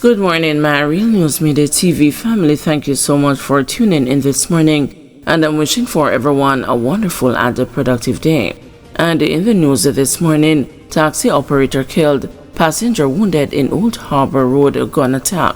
Good morning, my Real News Midday TV family. Thank you so much for tuning in this morning, and I'm wishing for everyone a wonderful and a productive day. And in the news this morning, taxi operator killed, passenger wounded in Old Harbor Road gun attack.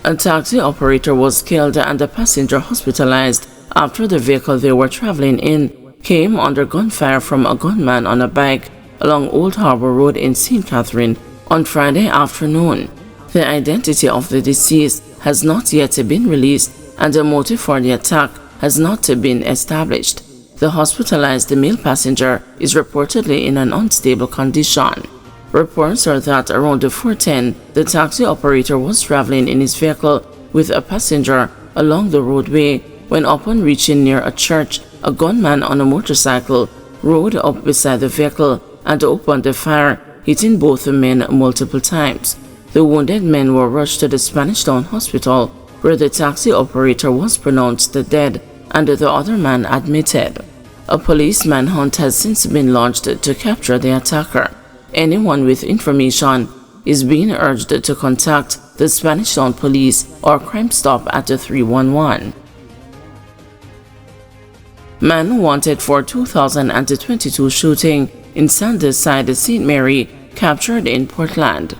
A taxi operator was killed and a passenger hospitalized after the vehicle they were traveling in came under gunfire from a gunman on a bike along Old Harbor Road in St. Catherine on Friday afternoon. The identity of the deceased has not yet been released and the motive for the attack has not been established. The hospitalized male passenger is reportedly in an unstable condition. Reports are that around 4:10, the taxi operator was traveling in his vehicle with a passenger along the roadway when, upon reaching near a church, a gunman on a motorcycle rode up beside the vehicle and opened the fire, hitting both the men multiple times. The wounded men were rushed to the Spanish Town Hospital, where the taxi operator was pronounced dead and the other man admitted. A police manhunt has since been launched to capture the attacker. Anyone with information is being urged to contact the Spanish Town Police or Crime Stop at 311. Man wanted for 2022 shooting in Sandyside, St. Mary, captured in Portland.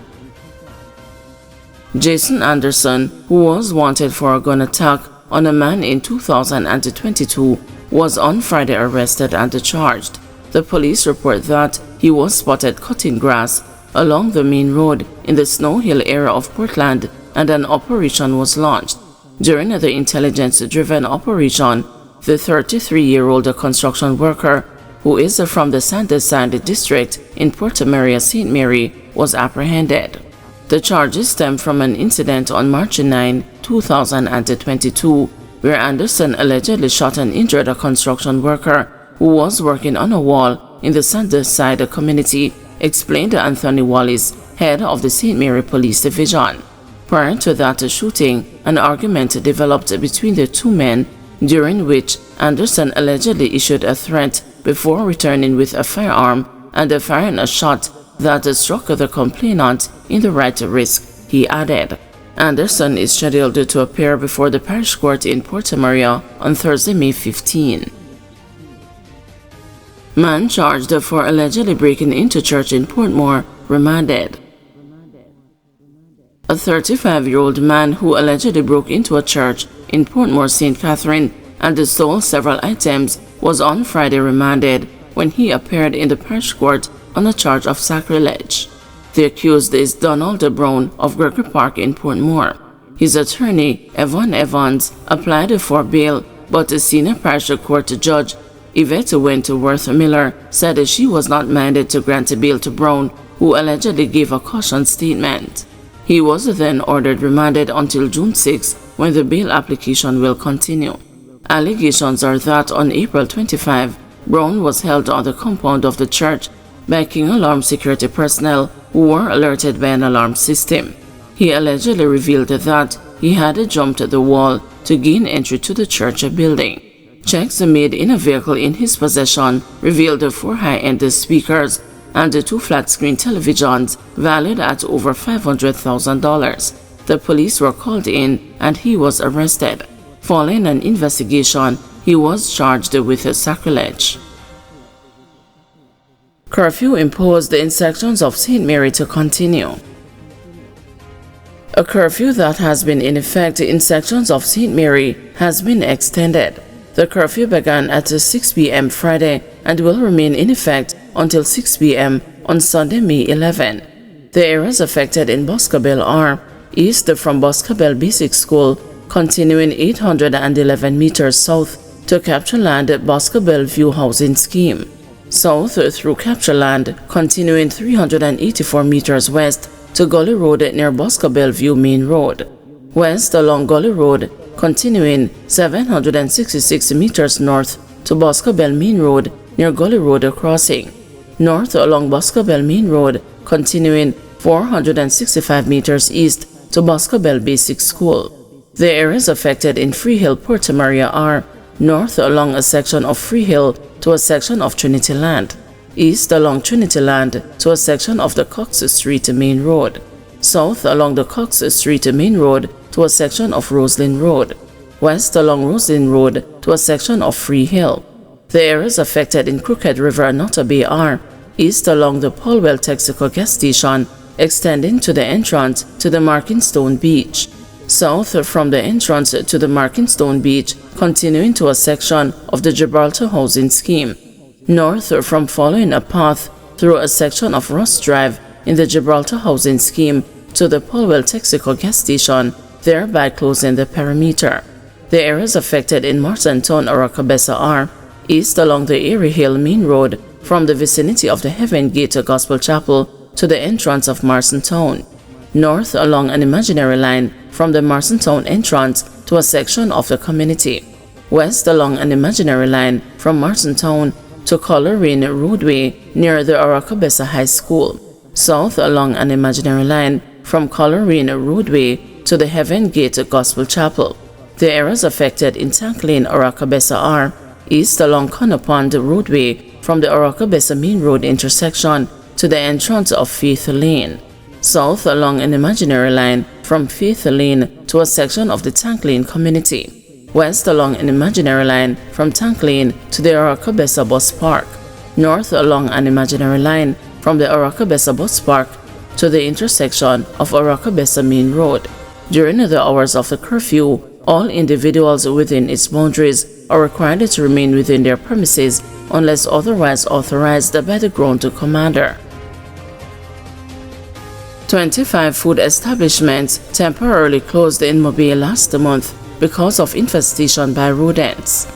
Jason Anderson, who was wanted for a gun attack on a man in 2022, was on Friday arrested and charged. The police report that he was spotted cutting grass along the main road in the Snow Hill area of Portland, and an operation was launched. During the intelligence-driven operation, the 33-year-old construction worker, who is from the Sandyside district in Porta Maria, St. Mary, was apprehended. The charges stem from an incident on March 9, 2022, where Anderson allegedly shot and injured a construction worker who was working on a wall in the Sandyside community, explained Anthony Wallace, head of the St. Mary Police Division. Prior to that shooting, an argument developed between the two men, during which Anderson allegedly issued a threat before returning with a firearm and firing a shot that struck the complainant in the right wrist, he added. Anderson is scheduled to appear before the parish court in Porta Maria on Thursday, May 15. Man charged for allegedly breaking into church in Portmore, remanded. A 35-year-old man who allegedly broke into a church in Portmore, St. Catherine, and stole several items was on Friday remanded when he appeared in the parish court on a charge of sacrilege. The accused is Donald Brown of Gregory Park in Portmore. His attorney, Evan Evans, applied for bail, but the senior parish court judge, Yvette Wentworth Miller, said she was not minded to grant bail to Brown, who allegedly gave a caution statement. He was then ordered remanded until June 6, when the bail application will continue. Allegations are that on April 25, Brown was held on the compound of the church by King Alarm security personnel who were alerted by an alarm system. He allegedly revealed that he had jumped the wall to gain entry to the church building. Checks made in a vehicle in his possession revealed 4 high-end speakers and 2 flat-screen televisions valued at over $500,000. The police were called in and he was arrested. Following an investigation, he was charged with sacrilege. Curfew imposed in sections of St. Mary to continue. A curfew that has been in effect in sections of St. Mary has been extended. The curfew began at 6 p.m. Friday and will remain in effect until 6 p.m. on Sunday, May 11. The areas affected in Boscobel are east from Boscobel Basic School, continuing 811 meters south to Capture Land Boscobel View Housing Scheme. South through Capture Land, continuing 384 meters west to Gully Road near Boscobel View Main Road. West along Gully Road, continuing 766 meters north to Boscobel Main Road near Gully Road Crossing. North along Boscobel Main Road, continuing 465 meters east to Boscobel Basic School. The areas affected in Freehill, Porta Maria are north along a section of Freehill to a section of Trinity Land, east along Trinity Land to a section of the Cox Street Main Road, south along the Cox Street Main Road to a section of Roslyn Road, west along Roslyn Road to a section of Free Hill. The areas affected in Crooked River and Otter Bay are east along the Paulwell Texaco gas station, extending to the entrance to the Markingstone Beach, south from the entrance to the Markingstone Beach, continuing to a section of the Gibraltar Housing Scheme, north from following a path through a section of Ross Drive in the Gibraltar Housing Scheme to the Paulwell Texaco gas station, thereby closing the perimeter. The areas affected in Mortontown or Rockabessa are east along the Erie Hill Main Road from the vicinity of the Heaven Gate Gospel Chapel to the entrance of Mortontown, north along an imaginary line from the Mortontown entrance to a section of the community, west along an imaginary line from Mortontown to Coleraine Roadway near the Rockabessa High School, south along an imaginary line from Coleraine Roadway to the Heaven Gate Gospel Chapel. The areas affected in Tank Lane or Rockabessa are east along Connor Pond Roadway from the Rockabessa Main Road intersection to the entrance of Faith Lane, south along an imaginary line from Faith Lane to a section of the Tank Lane community, west along an imaginary line from Tank Lane to the Rockabessa Bus Park, north along an imaginary line from the Rockabessa Bus Park to the intersection of Rockabessa Main Road. During the hours of the curfew, all individuals within its boundaries are required to remain within their premises unless otherwise authorized by the Ground Commander. 25 food establishments temporarily closed in MoBay last month because of infestation by rodents.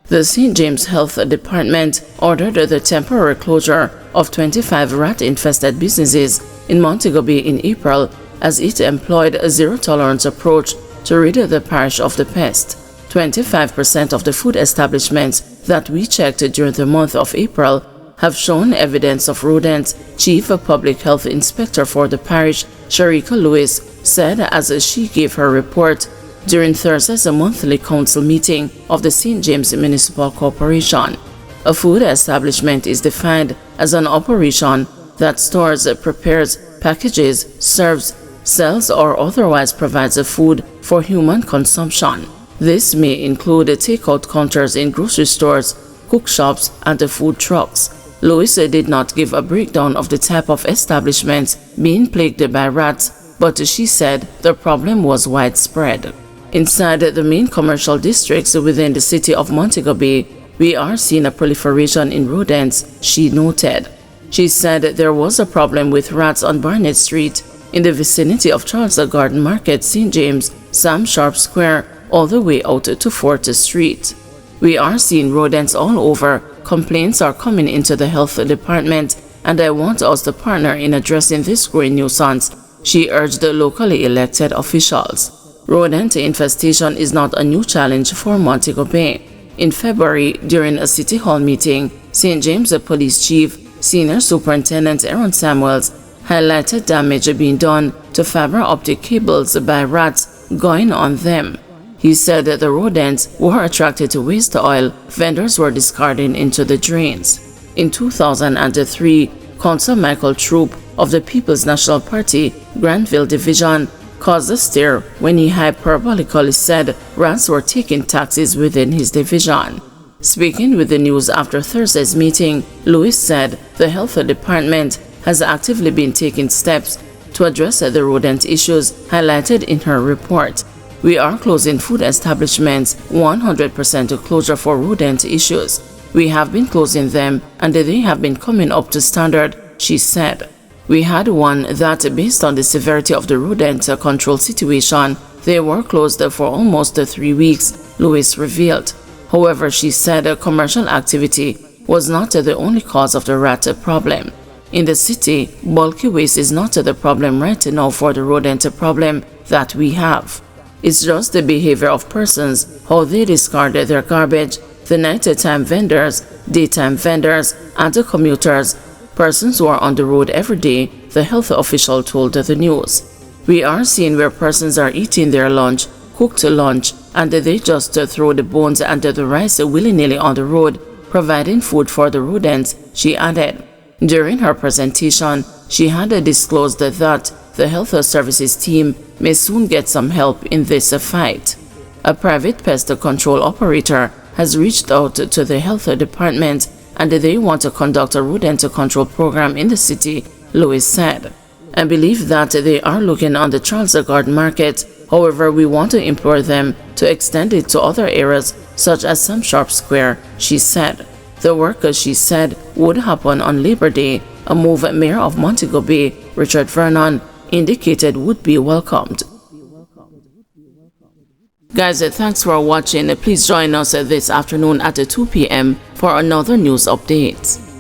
The St. James Health Department ordered the temporary closure of 25 rat-infested businesses in Montego Bay in April as it employed a zero-tolerance approach to rid the parish of the pest. 25% of the food establishments that we checked during the month of April have shown evidence of rodents, Chief Public Health Inspector for the parish, Sharika Lewis, said as she gave her report during Thursday's monthly council meeting of the St. James Municipal Corporation. A food establishment is defined as an operation that stores, prepares, packages, serves, sells or otherwise provides food for human consumption. This may include takeout counters in grocery stores, cook shops, and food trucks. Lewis did not give a breakdown of the type of establishments being plagued by rats, but she said the problem was widespread. Inside the main commercial districts within the city of Montego Bay, we are seeing a proliferation in rodents, she noted. She said there was a problem with rats on Barnett Street, in the vicinity of Charles Garden Market, St. James, Sam Sharp Square, all the way out to 4th Street. We are seeing rodents all over. Complaints are coming into the health department, and I want us to partner in addressing this growing nuisance, she urged the locally elected officials. Rodent infestation is not a new challenge for Montego Bay. In February, during a City Hall meeting, St. James Police Chief, Senior Superintendent Aaron Samuels, highlighted damage being done to fiber optic cables by rats going on them. He said that the rodents were attracted to waste oil vendors were discarding into the drains. In 2003, Councillor Michael Troop of the People's National Party, Granville Division, caused a stir when he hyperbolically said rats were taking taxis within his division. Speaking with the news after Thursday's meeting, Lewis said the health department has actively been taking steps to address the rodent issues highlighted in her report. We are closing food establishments 100% closure for rodent issues. We have been closing them and they have been coming up to standard, she said. We had one that, based on the severity of the rodent control situation, they were closed for almost 3 weeks, Lewis revealed. However, she said commercial activity was not the only cause of the rat problem. In the city, bulky waste is not the problem right now for the rodent problem that we have. It's just the behavior of persons, how they discard their garbage, the nighttime vendors, daytime vendors, and the commuters, persons who are on the road every day, the health official told the news. We are seeing where persons are eating their lunch, cooked lunch, and they just throw the bones and the rice willy-nilly on the road, providing food for the rodents, she added. During her presentation, she had disclosed that the health services team may soon get some help in this fight. A private pest control operator has reached out to the health department and they want to conduct a rodent control program in the city, Lewis said. I believe that they are looking on the Charles Guard Market. However, we want to implore them to extend it to other areas such as Sam Sharp Square, she said. The work, she said, would happen on Labor Day, a move Mayor of Montego Bay, Richard Vernon, indicated would be welcomed. Guys, thanks for watching. Please join us this afternoon at 2 p.m. for another news update.